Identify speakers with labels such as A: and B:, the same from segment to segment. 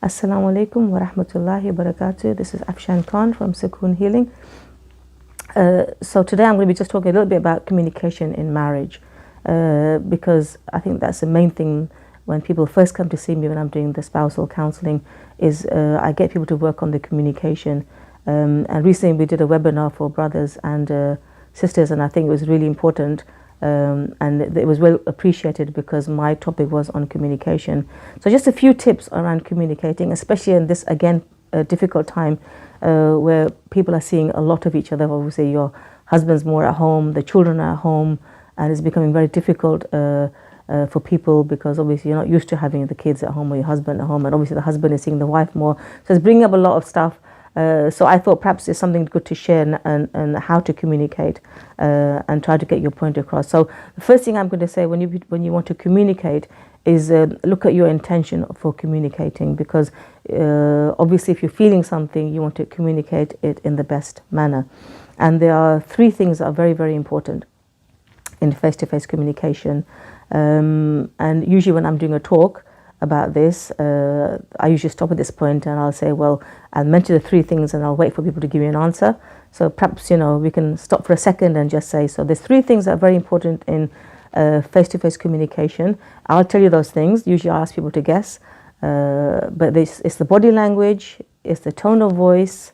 A: Assalamu alaikum wa rahmatullahi wa barakatuh. This is Afshan Khan from Sukoon Healing. So today I'm going to be just talking a little bit about communication in marriage, because I think that's the main thing when people first come to see me when I'm doing the spousal counseling is I get people to work on the communication. And recently we did a webinar for brothers and sisters, and I think it was really important. And it was well appreciated because my topic was on communication. So just a few tips around communicating, especially in this, again, difficult time where people are seeing a lot of each other. Obviously, your husband's more at home, the children are at home, and it's becoming very difficult for people because obviously you're not used to having the kids at home or your husband at home, and obviously the husband is seeing the wife more. So it's bringing up a lot of stuff. So I thought perhaps it's something good to share and how to communicate and try to get your point across. So the first thing I'm going to say when you want to communicate is look at your intention for communicating, because obviously if you're feeling something, you want to communicate it in the best manner. And there are three things that are very, very important in face-to-face communication. And usually when I'm doing a talk about this, I usually stop at this point and I'll say, well, I'll mention the three things and I'll wait for people to give me an answer. So perhaps, we can stop for a second and just say, so there's three things that are very important in face-to-face communication. I'll tell you those things. Usually I ask people to guess, but it's the body language, it's the tone of voice,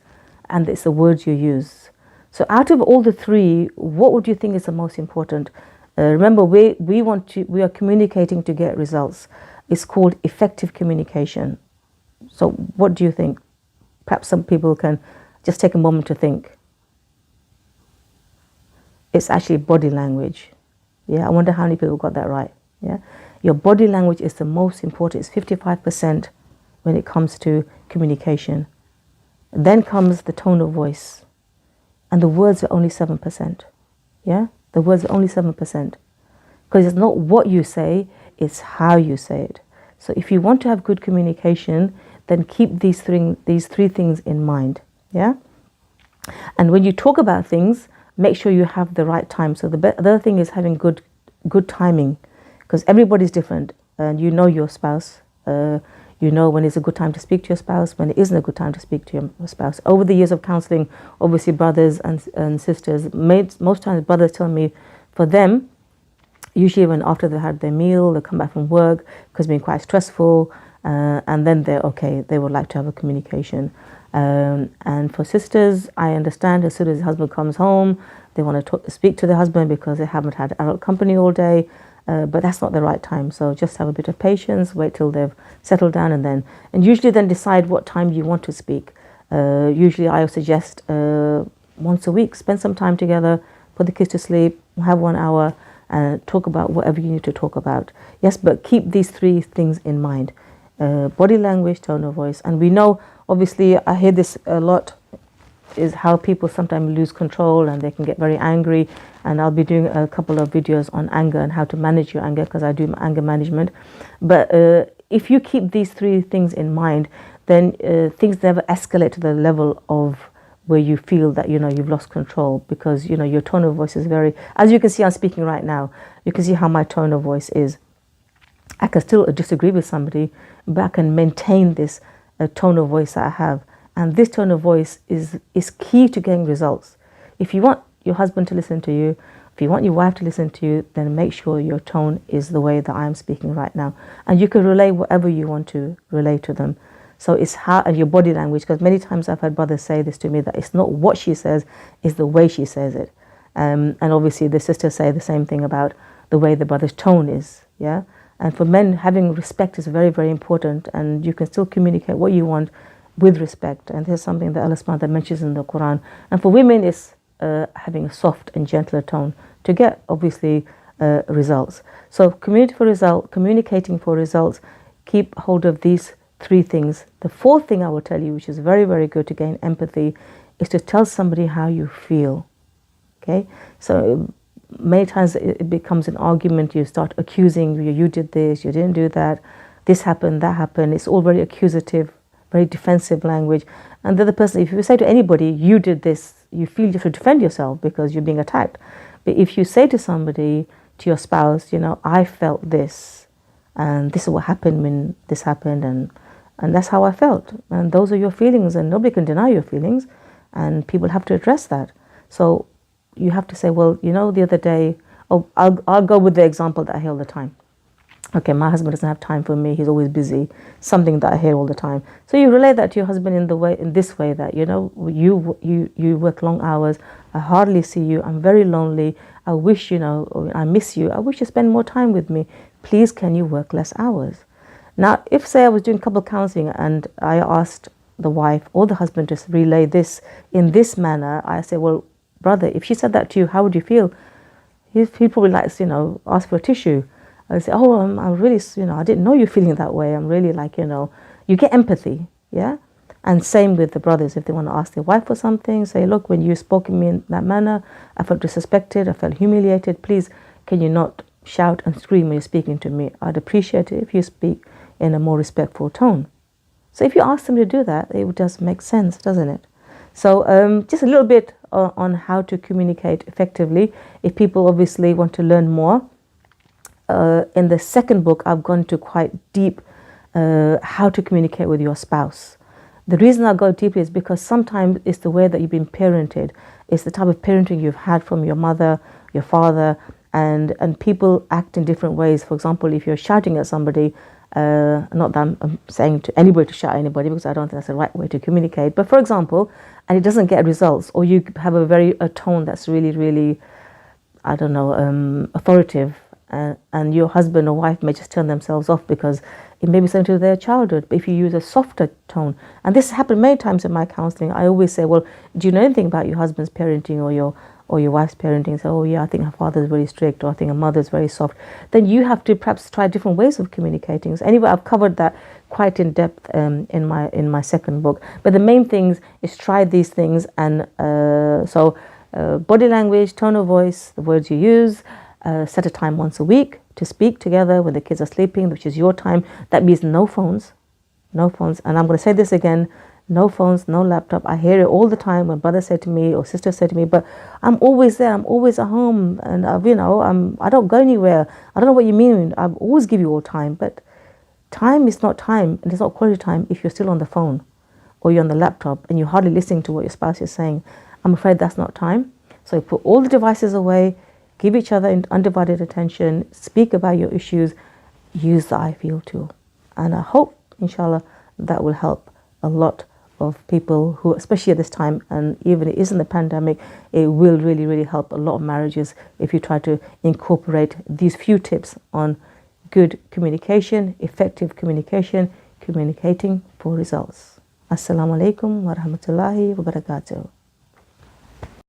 A: and it's the words you use. So out of all the three, what would you think is the most important? Remember, we are communicating to get results. It's called effective communication. So what do you think? Perhaps some people can just take a moment to think. It's actually body language. Yeah, I wonder how many people got that right. Yeah, your body language is the most important. It's 55% when it comes to communication. Then comes the tone of voice, and the words are only 7%. Yeah, the words are only 7%, because it's not what you say, it's how you say it. So if you want to have good communication, then keep these three things in mind. Yeah. And when you talk about things, make sure you have the right time. So the other thing is having good timing, because everybody's different, and you know your spouse. You know when it's a good time to speak to your spouse, when it isn't a good time to speak to your spouse. Over the years of counseling, obviously brothers and sisters, most times brothers tell me, for them, usually when after they've had their meal, they come back from work because it's been quite stressful, and then they're okay, they would like to have a communication. And for sisters, I understand as soon as the husband comes home, they want to speak to their husband because they haven't had adult company all day, but that's not the right time. So just have a bit of patience, wait till they've settled down, and usually then decide what time you want to speak. Usually I suggest once a week, spend some time together, put the kids to sleep, have 1 hour, and talk about whatever you need to talk about. Yes, but keep these three things in mind. Body language, tone of voice. And we know, obviously, I hear this a lot, is how people sometimes lose control and they can get very angry. And I'll be doing a couple of videos on anger and how to manage your anger, because I do anger management. But if you keep these three things in mind, then things never escalate to the level of where you feel that you've lost control, because your tone of voice is very, as you can see, I'm speaking right now, you can see how my tone of voice is. I can still disagree with somebody, but I can maintain this tone of voice that I have, and this tone of voice is key to getting results. If you want your husband to listen to you, if you want your wife to listen to you, then make sure your tone is the way that I'm speaking right now, and you can relay whatever you want to relay to them. So it's how, and your body language, because many times I've heard brothers say this to me, that it's not what she says, it's the way she says it. And obviously the sisters say the same thing about the way the brother's tone is. Yeah. And for men, having respect is very, very important, and you can still communicate what you want with respect. And there's something that Allah subhanahu wa ta'ala mentions in the Quran. And for women, it's having a soft and gentler tone to get, obviously, results. So communicating for results, keep hold of these three things. The fourth thing I will tell you, which is very, very good to gain empathy, is to tell somebody how you feel. Okay? So many times it becomes an argument. You start accusing, you did this, you didn't do that, this happened, that happened. It's all very accusative, very defensive language. And the other person, if you say to anybody, you did this, you feel you have to defend yourself because you're being attacked. But if you say to somebody, to your spouse, I felt this, and this is what happened when this happened, And that's how I felt. And those are your feelings, and nobody can deny your feelings, and people have to address that. So you have to say, well, the other day, oh, I'll go with the example that I hear all the time. Okay, my husband doesn't have time for me. He's always busy. Something that I hear all the time. So you relate that to your husband in this way that you work long hours. I hardly see you. I'm very lonely. I wish I miss you. I wish you spend more time with me. Please, can you work less hours? Now, if say I was doing couple counseling and I asked the wife or the husband to relay this in this manner, I say, well, brother, if she said that to you, how would you feel? He probably likes ask for a tissue. I say, oh, I'm really, I didn't know you're feeling that way. I'm really like, you get empathy, yeah? And same with the brothers. If they want to ask their wife for something, say, look, when you spoke to me in that manner, I felt disrespected, I felt humiliated. Please, can you not shout and scream when you're speaking to me? I'd appreciate it if you speak in a more respectful tone. So if you ask them to do that, it does make sense, doesn't it? So just a little bit on how to communicate effectively. If people obviously want to learn more, in the second book, I've gone to quite deep how to communicate with your spouse. The reason I go deeply is because sometimes it's the way that you've been parented. It's the type of parenting you've had from your mother, your father, and people act in different ways. For example, if you're shouting at somebody, not that I'm saying to anybody to shout at anybody, because I don't think that's the right way to communicate. But for example, and it doesn't get results, or you have a tone that's really, really, I don't know, authoritative. And your husband or wife may just turn themselves off because it may be something to their childhood. But if you use a softer tone, and this happened many times in my counseling, I always say, well, do you know anything about your husband's parenting or your wife's parenting? So, oh yeah, I think her father's very strict, or I think her mother's very soft. Then you have to perhaps try different ways of communicating. So anyway, I've covered that quite in depth in my second book. But the main things is try these things, and body language, tone of voice, the words you use. Set a time once a week to speak together when the kids are sleeping, which is your time. That means no phones. And I'm going to say this again, no phones, no laptop. I hear it all the time when brother said to me or sister said to me, but I'm always there. I'm always at home. And, I don't go anywhere. I don't know what you mean. I always give you all time. But time is not time, and it's not quality time if you're still on the phone or you're on the laptop and you're hardly listening to what your spouse is saying. I'm afraid that's not time. So put all the devices away. Give each other undivided attention, speak about your issues, use the I feel tool. And I hope, inshallah, that will help a lot of people who, especially at this time, and even it isn't the pandemic, it will really, really help a lot of marriages if you try to incorporate these few tips on good communication, effective communication, communicating for results. Assalamu alaikum wa rahmatullahi wa barakatuh.